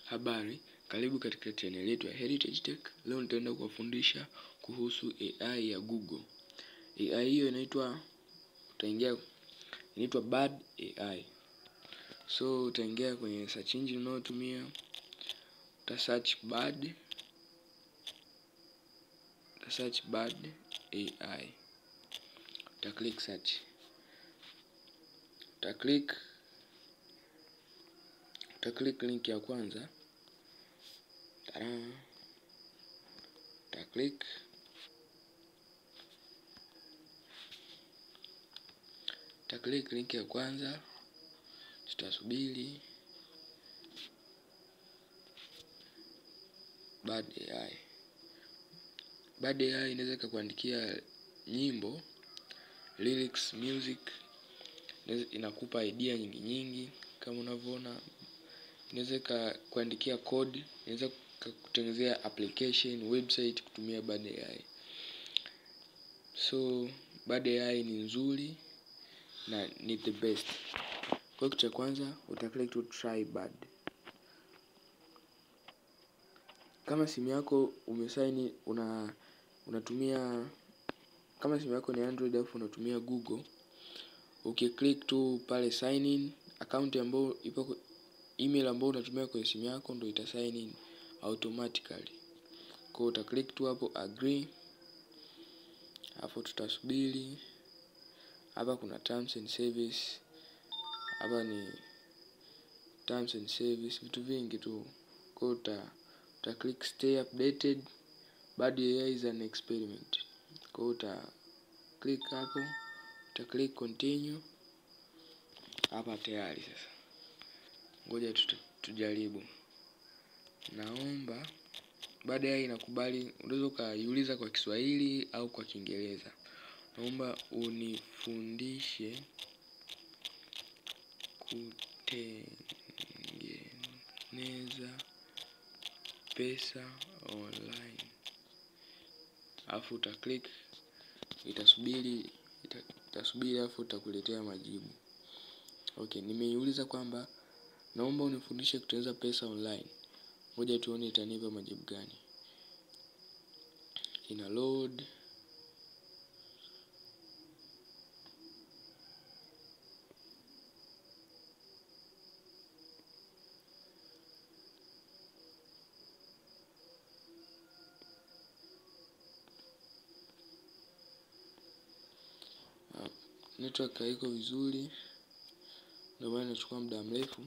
Habari, karibu katika channel yetu ya Heritage Tech. Leo nitaenda kuwafundisha kuhusu AI ya Google. AI hiyo inaitwa Bad AI. So utaingia kwenye search engine unayotumia, search bad AI. Click search. Click link ya kwanza. Click link ya kwanza, tutasubiri. Bad AI inaweza kukuandikia nyimbo, lyrics, music, inakupa idea nyingi kama unavyoona. Inaweza kuandikia code, inaweza kutengenezea application, website kutumia Bad AI. So Bad AI ni nzuri na ni the best. Kwa kitu cha kwanza utaklik to try bad. Kama simu yako umesign unatumia, kama simu yako ni Android au unatumia Google, ukiklik tu pale sign in, account ambayo ipo, email ambayo unatumia kwa simu yako ndio ita sign in automatically. Kwa hiyo utaklik tu hapo agree. Hapo tutasubiri. Hapa kuna terms and service. Hapa ni terms and service, vitu vingi tu. Kwa hiyo utaklik stay updated. Bad AI is an experiment. Kwa hiyo utaklik hapo, utaklik continue. Hapa tayari sasa. Ngoja tujaribu. Naomba Bad AI inakubali, unaweza ukaiuliza kwa Kiswahili au kwa Kiingereza. Naomba unifundishe kutengeneza pesa online. Alafu utaklik, itasubiri alafu utakuletea majibu. Okay, nimeiuliza kwamba naomba unifundishe kutengeneza pesa online. Ngoja tuone itanipa majibu gani. Ina load. Network haiko vizuri, ndio maana inachukua muda mrefu,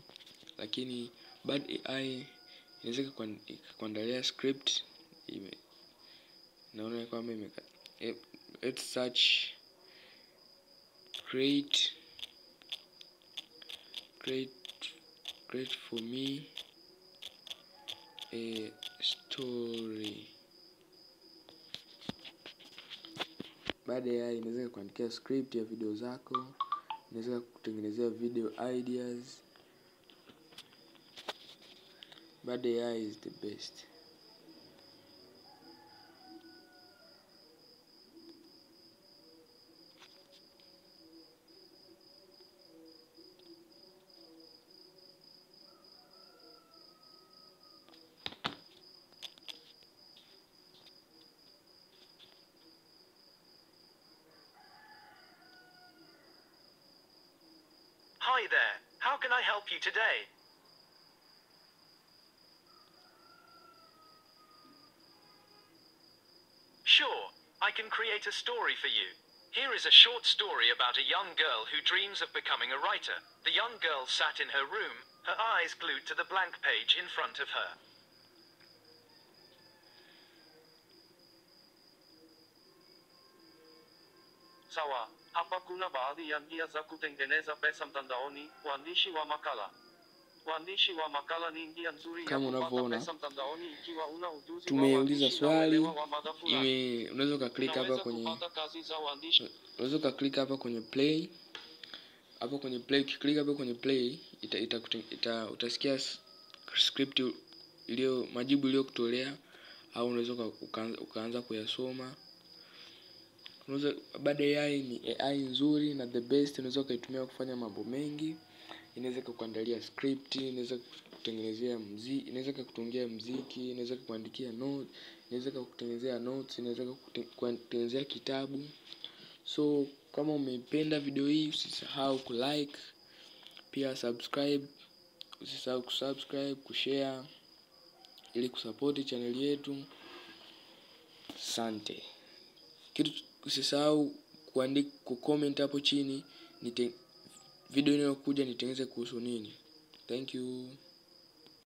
lakini Bad AI inaweza kuandalia script. Naona kama let's search create for me a story. Bad AI inaweza kuandikia script ya video zako, inaweza kutengenezea video ideas. Bad AI is the best. Hi there, how can I help you today? Sure, I can create a story for you. Here is a short story about a young girl who dreams of becoming a writer. The young girl sat in her room, her eyes glued to the blank page in front of her. Sawa, hapa kuna baadhi ya njia za kutengeneza pesa mtandaoni. Uandishi wa makala. Uandishi wa makala ni njia nzuri ya kupata pesa mtandaoni ikiwa una ujuzi. Tumeuliza swali, unaweza ukaklik hapa kwenye play. Hapo kwenye play, ukiklik hapo kwenye play, utasikia script majibu iliyokutolea, au unaweza ukaanza kuyasoma. Bad AI ni AI nzuri na the best. Unaweza ukaitumia kufanya mambo mengi. Inaweza kukuandalia script, inaweza kukutengenezea muziki, inaweza kukutungia muziki, inaweza kukuandikia notes, inaweza kukutengenezea notes, inaweza kukutengenezea kitabu. So kama umependa video hii, usisahau kulike, pia subscribe, usisahau kusubscribe, kushare ili kusupport channel yetu. Asante. Kitu usisahau kuandika, kucomment hapo chini video inayokuja nitengeneze kuhusu nini. Thank you.